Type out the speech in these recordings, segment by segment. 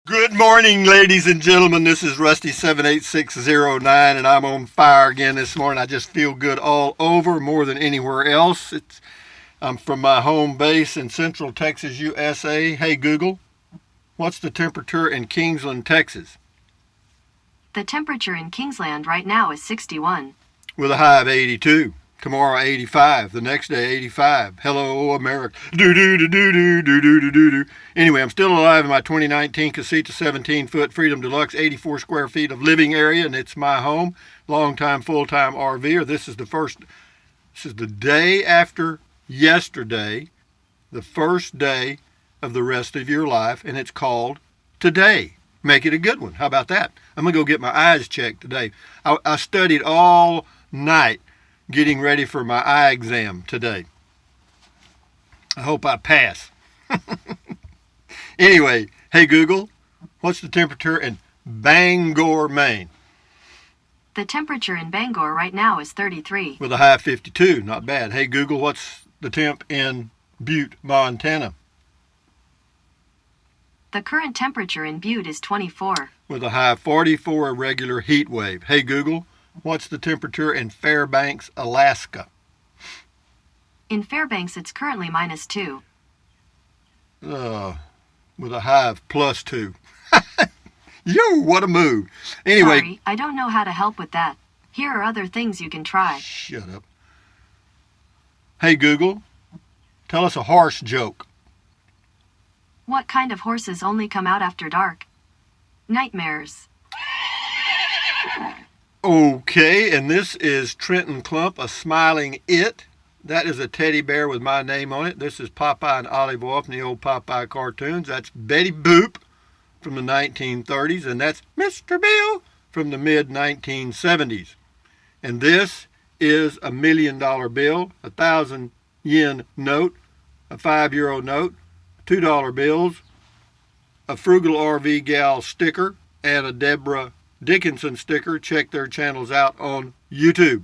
Good morning, ladies and gentlemen. This is Rusty78609, and I'm on fire again this morning. I just feel good all over, more than anywhere else. I'm from my home base in Central Texas, USA. Hey, Google, what's the temperature in Kingsland, Texas? The temperature in Kingsland right now is 61. With a high of 82. Tomorrow, 85. The next day, 85. Hello, America. Do-do-do-do-do-do-do-do-do. Anyway, I'm still alive in my 2019 Casita 17-foot Freedom Deluxe, 84 square feet of living area, and it's my home. Long-time, full-time RVer. This is the day after yesterday, the first day of the rest of your life, and it's called Today. Make it a good one. How about that? I'm going to go get my eyes checked today. I studied all night getting ready for my eye exam today. I hope I pass. Anyway, hey Google, what's the temperature in Bangor, Maine? The temperature in Bangor right now is 33. With a high of 52, not bad. Hey Google, what's the temp in Butte, Montana? The current temperature in Butte is 24. With a high of 44, a regular heat wave. Hey Google, what's the temperature in Fairbanks, Alaska? In Fairbanks, it's currently -2. With a high of +2. Yo, what a move. Anyway. Sorry, I don't know how to help with that. Here are other things you can try. Shut up. Hey Google, tell us a horse joke. What kind of horses only come out after dark? Nightmares. Okay, and this is Trenton Clump, a smiling it. That is a teddy bear with my name on it. This is Popeye and Olive Oyl from the old Popeye cartoons. That's Betty Boop from the 1930s, and that's Mr. Bill from the mid-1970s. And this is a $1 million bill, a 1,000 yen note, a 5-euro note, $2 bills, a Frugal RV Gal sticker, and a Deborah Dickinson sticker. Check their channels out on YouTube.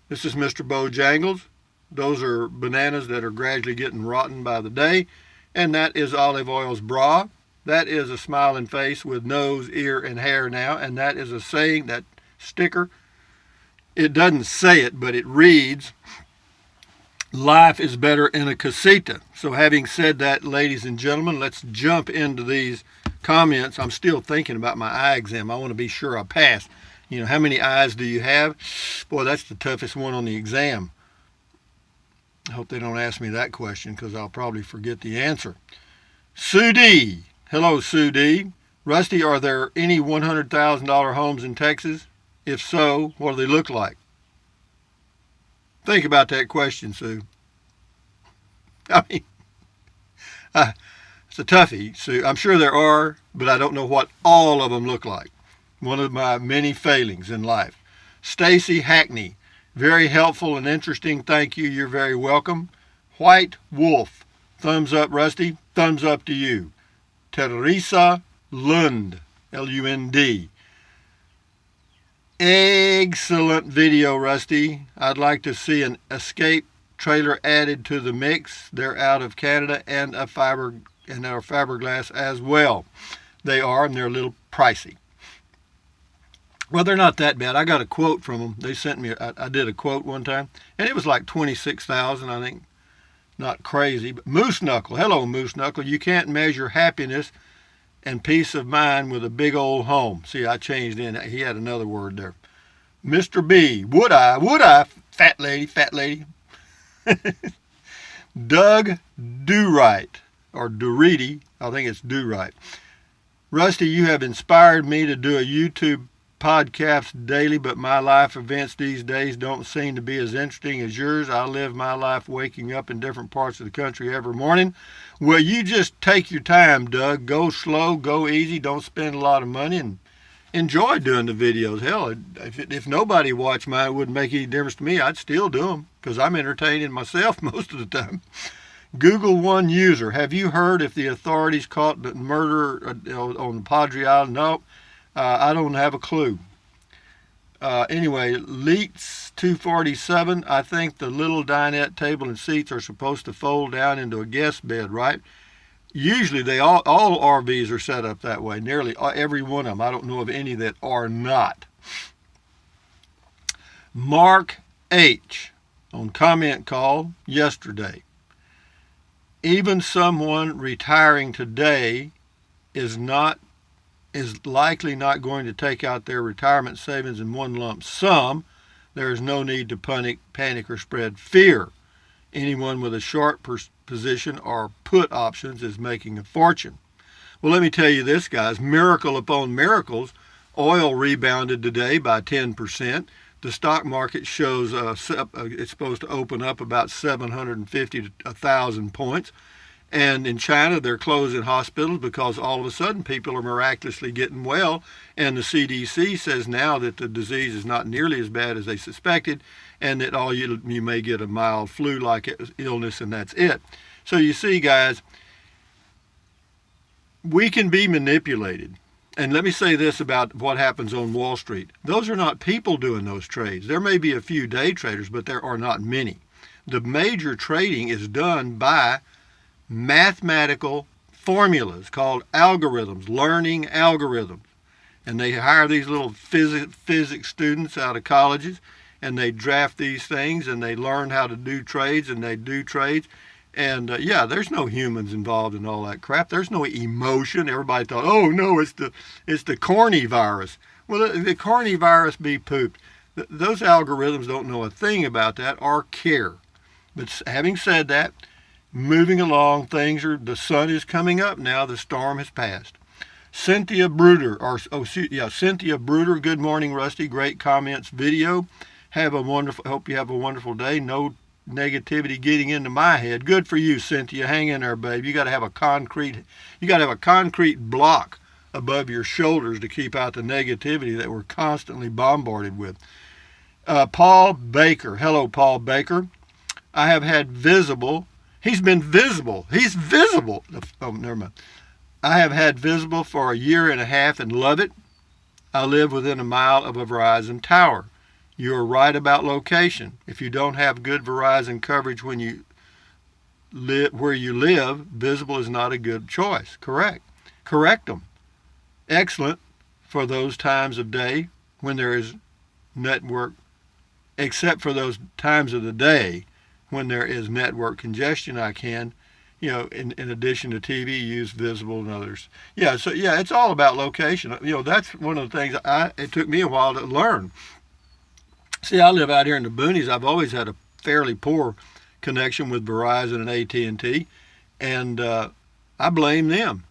This is Mr. Bojangles. Those are bananas that are gradually getting rotten by the day. And that is Olive Oyl's bra. That is a smiling face with nose, ear, and hair now. And that is a saying, that sticker. It doesn't say it, but it reads, life is better in a casita. So having said that, ladies and gentlemen, let's jump into these comments. I'm still thinking about my eye exam. I want to be sure I pass. You know, how many eyes do you have? Boy, that's the toughest one on the exam. I hope they don't ask me that question because I'll probably forget the answer. Sue D. Hello, Sue D. Rusty, are there any $100,000 homes in Texas? If so, what do they look like? Think about that question, Sue. I mean, it's a toughie, Sue. I'm sure there are, but I don't know what all of them look like. One of my many failings in life. Stacy Hackney. Very helpful and interesting. Thank you. You're very welcome. White Wolf. Thumbs up, Rusty. Thumbs up to you. Teresa Lund. L-U-N-D. Excellent video, Rusty. I'd like to see an Escape trailer added to the mix. They're out of Canada and our fiberglass as well. They are, and they're a little pricey. Well, they're not that bad. I got a quote from them. They sent me, I did a quote one time, and it was like $26,000, I think. Not crazy, but Moose Knuckle. Hello, Moose Knuckle. You can't measure happiness and peace of mind with a big old home. See, I changed in. He had another word there. Mr. B. Would I, fat lady. Doug Do-Right, or Duriti. I think it's Do-Right. Rusty, you have inspired me to do a YouTube podcast daily, but my life events these days don't seem to be as interesting as yours. I live my life waking up in different parts of the country every morning. Well, you just take your time, Doug. Go slow, go easy, don't spend a lot of money, and enjoy doing the videos. Hell, if nobody watched mine, it wouldn't make any difference to me. I'd still do them because I'm entertaining myself most of the time. Google One user. Have you heard if the authorities caught the murderer on Padre Island? No. I don't have a clue. Anyway, Leets 247, I think the little dinette table and seats are supposed to fold down into a guest bed, right? Usually they all RVs are set up that way. Nearly every one of them. I don't know of any that are not. Mark H. on comment call yesterday. Even someone retiring today is likely not going to take out their retirement savings in one lump sum. There is no need to panic or spread fear. Anyone with a short position or put options is making a fortune. Well, let me tell you this, guys. Miracle upon miracles. Oil rebounded today by 10%. The stock market shows it's supposed to open up about 750 to 1,000 points. And in China, they're closing hospitals because all of a sudden people are miraculously getting well. And the CDC says now that the disease is not nearly as bad as they suspected, and that you may get a mild flu-like illness, and that's it. So you see, guys, we can be manipulated. And let me say this about what happens on Wall Street. Those are not people doing those trades. There may be a few day traders, but there are not many. The major trading is done by mathematical formulas called algorithms, learning algorithms. And they hire these little physics students out of colleges, and they draft these things, and they learn how to do trades, and they do trades. And there's no humans involved in all that crap. There's no emotion. Everybody thought, oh no, it's the corny virus. Well, the corny virus be pooped. Those algorithms don't know a thing about that or care. But having said that, moving along, the sun is coming up now. The storm has passed. Cynthia Bruder, Cynthia Bruder. Good morning, Rusty. Great comments, video. Hope you have a wonderful day. No negativity getting into my head. Good for you, Cynthia. Hang in there, babe. You got to have a concrete block above your shoulders to keep out the negativity that we're constantly bombarded with. Paul Baker. Hello, Paul Baker. I have had visible. He's been visible. He's visible. Oh, never mind. I have had visible for a year and a half and love it. I live within a mile of a Verizon tower. You're right about location. If you don't have good Verizon coverage when you where you live, visible is not a good choice. Correct them. Excellent for those times of day when there is network, except for those times of the day when there is network congestion. I can, in addition to TV, use visible and others. It's all about location. That's one of the things it took me a while to learn. See, I live out here in the boonies. I've always had a fairly poor connection with Verizon and AT&T, and I blame them.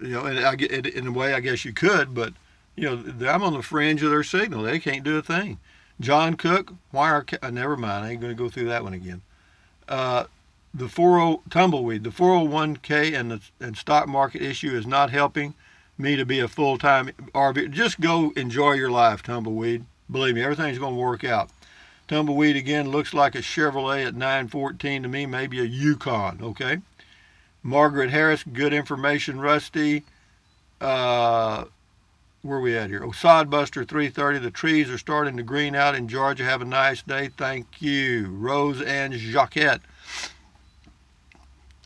And in a way, I guess you could, but I'm on the fringe of their signal. They can't do a thing. John Cook, never mind. I ain't going to go through that one again. The tumbleweed, the 401k and stock market issue is not helping me to be a full-time RV. Just go enjoy your life, tumbleweed. Believe me, everything's going to work out. Tumbleweed, again, looks like a Chevrolet at 914 to me, maybe a Yukon, okay? Margaret Harris, good information, Rusty. Where are we at here? Sodbuster 330, the trees are starting to green out in Georgia. Have a nice day. Thank you. Rose Ann Jacquette,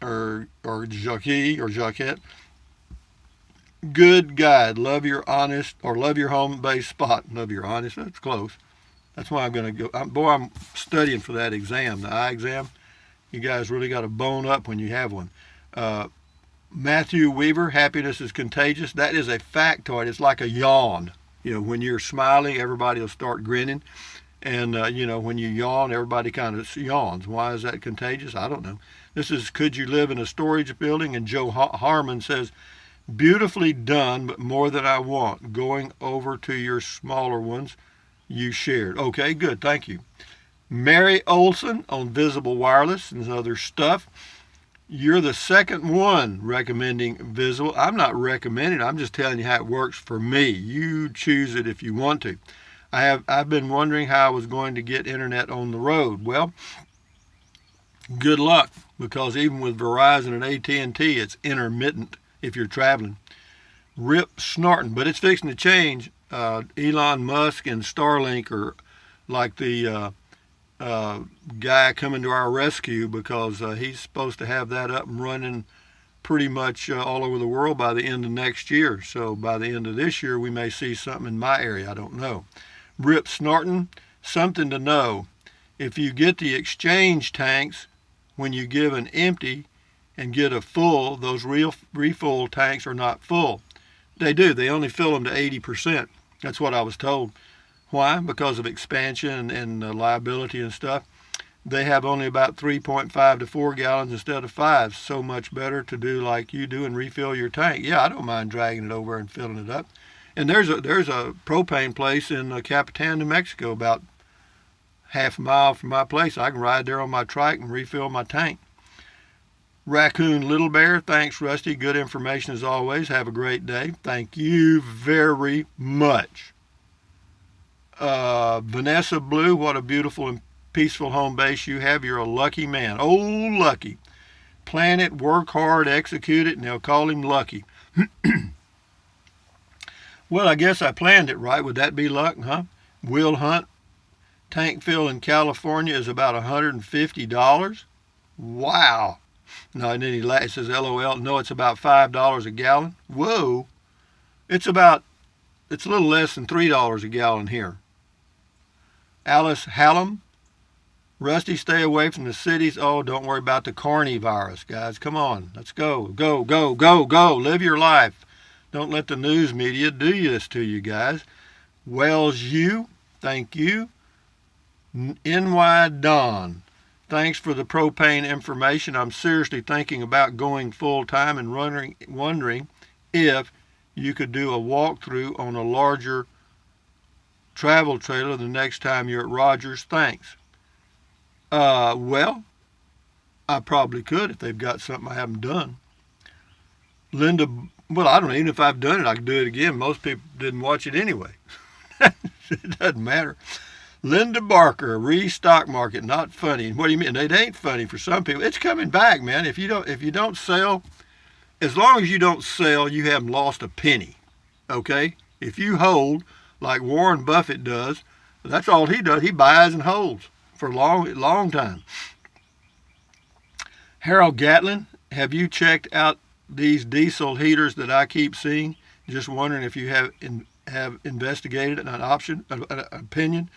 or Jacquette. Good guide. Love your home-based spot. Love your honest. That's close. That's why I'm going to go. I'm studying for that exam, the eye exam. You guys really got to bone up when you have one. Matthew Weaver, happiness is contagious. That is a factoid. It's like a yawn. When you're smiling, everybody will start grinning. And, when you yawn, everybody kind of yawns. Why is that contagious? I don't know. This is Could You Live in a Storage Building? And Joe Harmon says, beautifully done, but more than I want. Going over to your smaller ones you shared. Okay, good. Thank you. Mary Olson on Visible Wireless and other stuff. You're the second one recommending Visible. I'm not recommending. I'm just telling you how it works for me. You choose it if you want to. I've been wondering how I was going to get internet on the road. Well, good luck, because even with Verizon and AT&T, it's intermittent if you're traveling. Rip snorting, but it's fixing to change. Elon Musk and Starlink are like the guy coming to our rescue, because he's supposed to have that up and running pretty much all over the world by the end of next year. So by the end of this year, we may see something in my area. I don't know. Rip Snorton, something to know. If you get the exchange tanks, when you give an empty and get a full, those real refill tanks are not full. They do. They only fill them to 80%. That's what I was told. Why? Because of expansion and liability and stuff. They have only about 3.5 to 4 gallons instead of 5. So much better to do like you do and refill your tank. Yeah, I don't mind dragging it over and filling it up. And there's a propane place in Capitan, New Mexico, about half a mile from my place. I can ride there on my trike and refill my tank. Raccoon Little Bear, thanks Rusty. Good information as always. Have a great day. Thank you very much. Vanessa Blue, what a beautiful and peaceful home base you have. You're a lucky man. Oh, lucky. Plan it, work hard, execute it, and they'll call him lucky. Well, I guess I planned it right. Would that be luck, huh? Will Hunt, tank fill in California is about $150. Wow. No, and then it says LOL. No, it's about $5 a gallon. Whoa. It's a little less than $3 a gallon here. Alice Hallam, Rusty, stay away from the cities. Oh, don't worry about the coronavirus, guys. Come on, let's go. Go, go, go, go. Live your life. Don't let the news media do this to you, guys. Wells U, thank you. NY Don, thanks for the propane information. I'm seriously thinking about going full-time and wondering if you could do a walkthrough on a larger travel trailer the next time you're at Rogers. Thanks. Well, I probably could if they've got something I haven't done. Linda, well, I don't know. Even if I've done it, I could do it again. Most people didn't watch it anyway. It doesn't matter. Linda Barker, restock market, not funny. What do you mean? It ain't funny for some people. It's coming back, man. If you don't sell, as long as you don't sell, you haven't lost a penny. Okay? If you hold, like Warren Buffett does, that's all he does. He buys and holds for a long time. Harold Gatlin, have you checked out these diesel heaters that I keep seeing? Just wondering if you have investigated an opinion.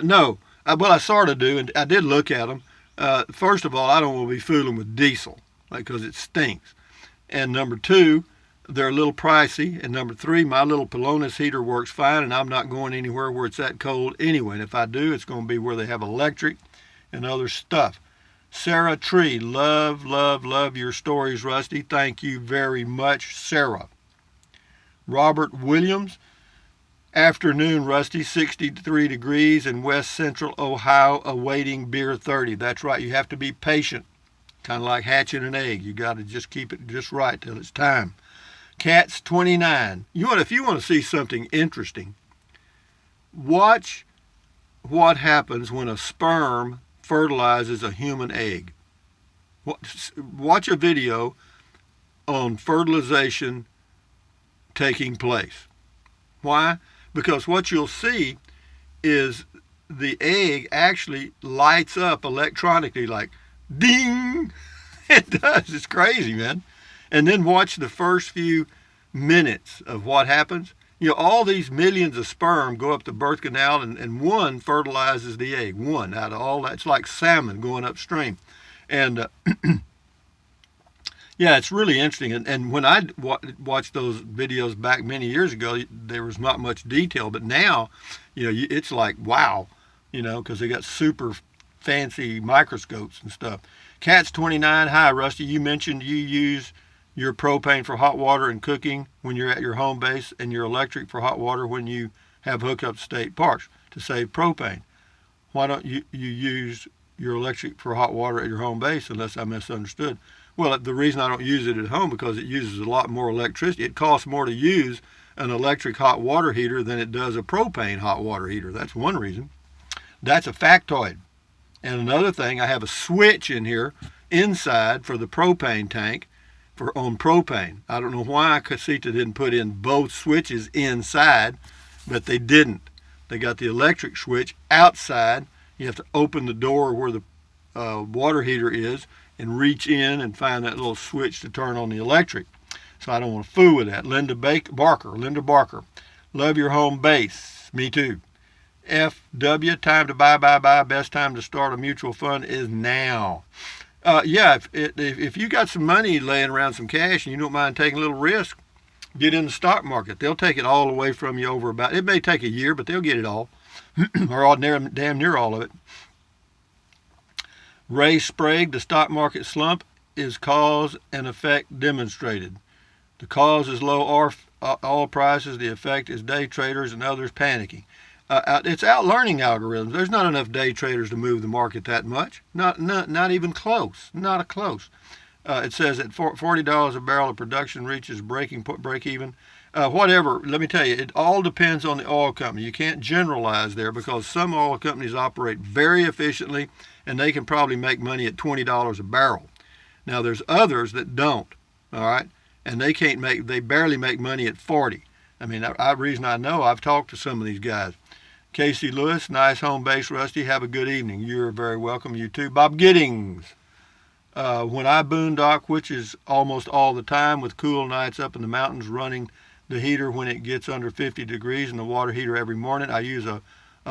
No. Well, I sort of do, and I did look at them. First of all, I don't want to be fooling with diesel because it stinks. And number two, they're a little pricey. And number three, my little Pelonis heater works fine, and I'm not going anywhere where it's that cold anyway. And if I do, it's going to be where they have electric and other stuff. Sarah Tree, love, love, love your stories, Rusty. Thank you very much, Sarah. Robert Williams, afternoon, Rusty, 63 degrees in west central Ohio, awaiting beer 30. That's right, you have to be patient, kind of like hatching an egg. You got to just keep it just right till it's time. Cats 29. If you want to see something interesting, watch what happens when a sperm fertilizes a human egg. Watch a video on fertilization taking place. Why? Because what you'll see is the egg actually lights up electronically, like ding. It does. It's crazy, man. And then watch the first few minutes of what happens. All these millions of sperm go up the birth canal, and one fertilizes the egg. One out of all that. It's like salmon going upstream. And yeah, it's really interesting. And when I watched those videos back many years ago, there was not much detail. But now, it's like, wow, because they got super fancy microscopes and stuff. Cats 29, hi, Rusty. You mentioned you use your propane for hot water and cooking when you're at your home base, and your electric for hot water when you have hookup to state parks to save propane. Why don't you use your electric for hot water at your home base, unless I misunderstood? Well, the reason I don't use it at home because it uses a lot more electricity. It costs more to use an electric hot water heater than it does a propane hot water heater. That's one reason. That's a factoid. And another thing, I have a switch in here inside for the propane tank on propane. I don't know why Casita didn't put in both switches inside, but they didn't. They got the electric switch outside. You have to open the door where the water heater is, and reach in and find that little switch to turn on the electric. So I don't want to fool with that. Linda Barker. Love your home base. Me too. FW, time to buy. Best time to start a mutual fund is now. If you got some money laying around, some cash, and you don't mind taking a little risk, get in the stock market. They'll take it all away from you over about, it may take a year, but they'll get it all, or damn near all of it. Ray Sprague, the stock market slump is cause and effect demonstrated. The cause is low oil prices. The effect is day traders and others panicking. It's out learning algorithms. There's not enough day traders to move the market that much. Not even close. Not a close. It says that $40 a barrel of production reaches break even. Whatever. Let me tell you, it all depends on the oil company. You can't generalize there because some oil companies operate very efficiently and they can probably make money at $20 a barrel. Now there's others that don't. All right. And they barely make money at 40. I mean, reason I know, I've talked to some of these guys. Casey Lewis, nice home base, Rusty. Have a good evening. You're very welcome. You too. Bob Giddings. When I boondock, which is almost all the time, with cool nights up in the mountains, running the heater when it gets under 50 degrees and the water heater every morning, I use a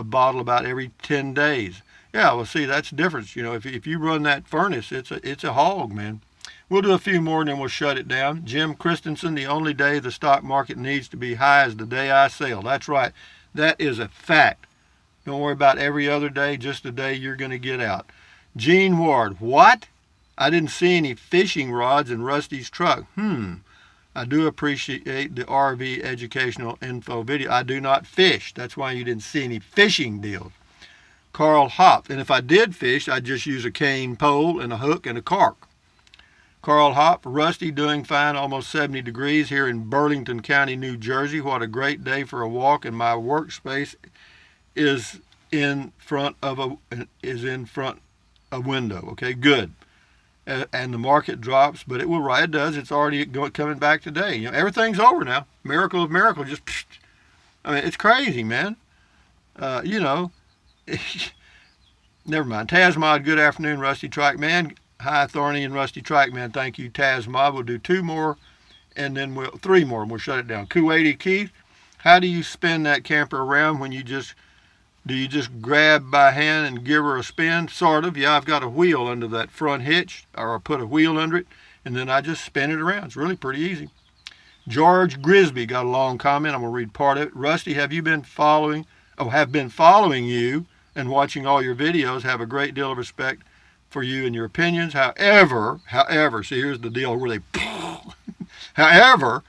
bottle about every 10 days. Yeah, well, see, that's the difference. You know, if you run that furnace, it's a hog, man. We'll do a few more and then we'll shut it down. Jim Christensen, the only day the stock market needs to be high is the day I sell. That's right. That is a fact. Don't worry about every other day, just the day you're going to get out. Gene Ward, what? I didn't see any fishing rods in Rusty's truck. I do appreciate the RV educational info video. I do not fish. That's why you didn't see any fishing deals. Carl Hopp, and if I did fish, I'd just use a cane pole and a hook and a carp. Carl Hopp, Rusty, doing fine, almost 70 degrees here in Burlington County, New Jersey. What a great day for a walk, and my workspace is in front of a window. Okay, good. And the market drops, but it will rise. It does. It's already coming back today. You know, everything's over now. Miracle of miracles. Just, I mean, it's crazy, man. Never mind. Tazmod, good afternoon, Rusty Trackman. Hi, Thorny and Rusty Trackman. Thank you, Tazmod. We'll do 2 more, and then 3 more, and we'll shut it down. Kuwaiti Keith, how do you spin that camper around when do you just grab by hand and give her a spin? Sort of. Yeah, I've got a wheel under that front hitch, or I put a wheel under it, and then I just spin it around. It's really pretty easy. George Grisby got a long comment. I'm going to read part of it. Rusty, have been following you and watching all your videos. Have a great deal of respect for you and your opinions. However, see, here's the deal where they, however,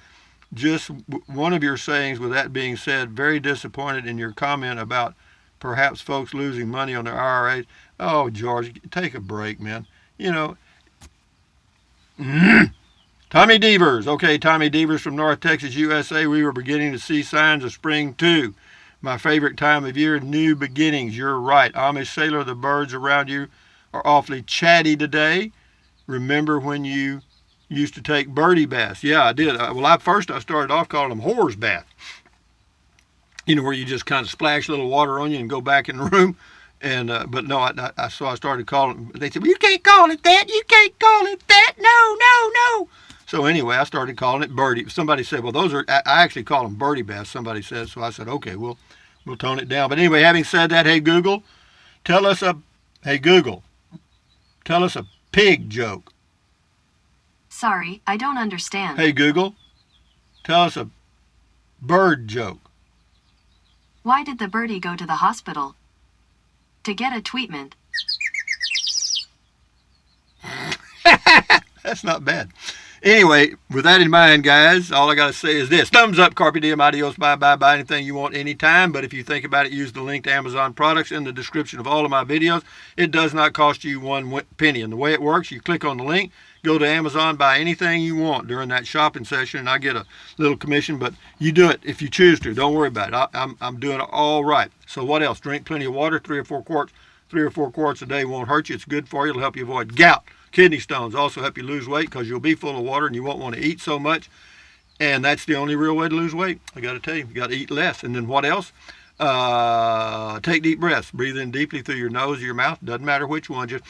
just one of your sayings, with that being said, very disappointed in your comment about perhaps folks losing money on their IRAs. Oh, George, take a break, man. You know, Tommy Devers. Okay, Tommy Devers from North Texas, USA. We were beginning to see signs of spring, too. My favorite time of year, new beginnings. You're right. Amish Sailor, the birds around you are awfully chatty today. Remember when you used to take birdie baths? Yeah, I did. I started off calling them whores bath. You know, where you just kind of splash a little water on you and go back in the room. And but no, I started calling. They said, well, you can't call it that. You can't call it that. No. So anyway, I started calling it birdie. Somebody said, well, I actually call them birdie baths. Somebody said. So I said, okay, we'll tone it down. But anyway, having said that, hey Google, tell us a pig joke. Sorry, I don't understand. Hey Google, tell us a bird joke. Why did the birdie go to the hospital? To get a treatment. That's not bad. Anyway, with that in mind, guys, all I got to say is this. Thumbs up, carpe diem, adios, bye, buy anything you want anytime. But if you think about it, use the link to Amazon products in the description of all of my videos. It does not cost you 1 penny. And the way it works, you click on the link, go to Amazon, buy anything you want during that shopping session, and I get a little commission. But you do it if you choose to. Don't worry about it. I'm doing it all right. So what else? Drink plenty of water, 3 or 4 quarts. 3 or 4 quarts a day won't hurt you. It's good for you. It'll help you avoid gout. Kidney stones also help you lose weight because you'll be full of water and you won't want to eat so much. And that's the only real way to lose weight. I got to tell you, you got to eat less. And then what else? Take deep breaths. Breathe in deeply through your nose or your mouth. Doesn't matter which one. Just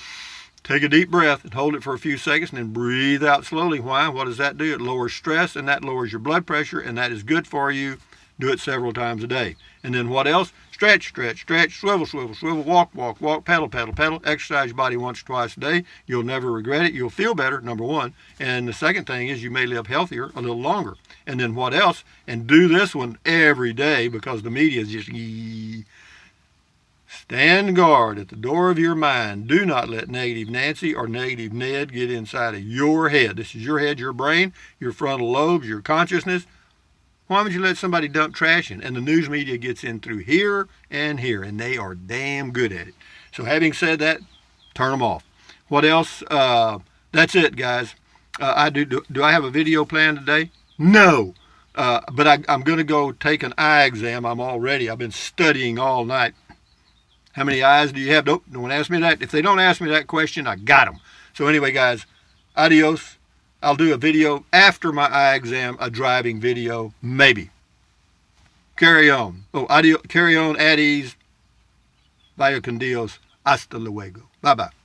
Take a deep breath and hold it for a few seconds and then breathe out slowly. Why? What does that do? It lowers stress and that lowers your blood pressure, and that is good for you. Do it several times a day. And then what else? Stretch, stretch, stretch, swivel, swivel, swivel, walk, walk, walk, pedal, pedal, pedal. Exercise your body once or twice a day. You'll never regret it. You'll feel better, number one. And the second thing is you may live healthier a little longer. And then what else? And do this one every day, because the media is just stand guard at the door of your mind. Do not let negative Nancy or negative Ned get inside of your head. This is your head, your brain, your frontal lobes, your consciousness. Why would you let somebody dump trash in? And the news media gets in through here, and they are damn good at it. So having said that, turn them off. What else? That's it, guys. Do I have a video planned today? No. But I'm going to go take an eye exam. I've been studying all night. How many eyes do you have? Nope, no one asked me that. If they don't ask me that question, I got them. So anyway, guys, adios. I'll do a video after my eye exam, a driving video, maybe. Carry on. Carry on at ease. Vaya con Dios. Hasta luego. Bye-bye.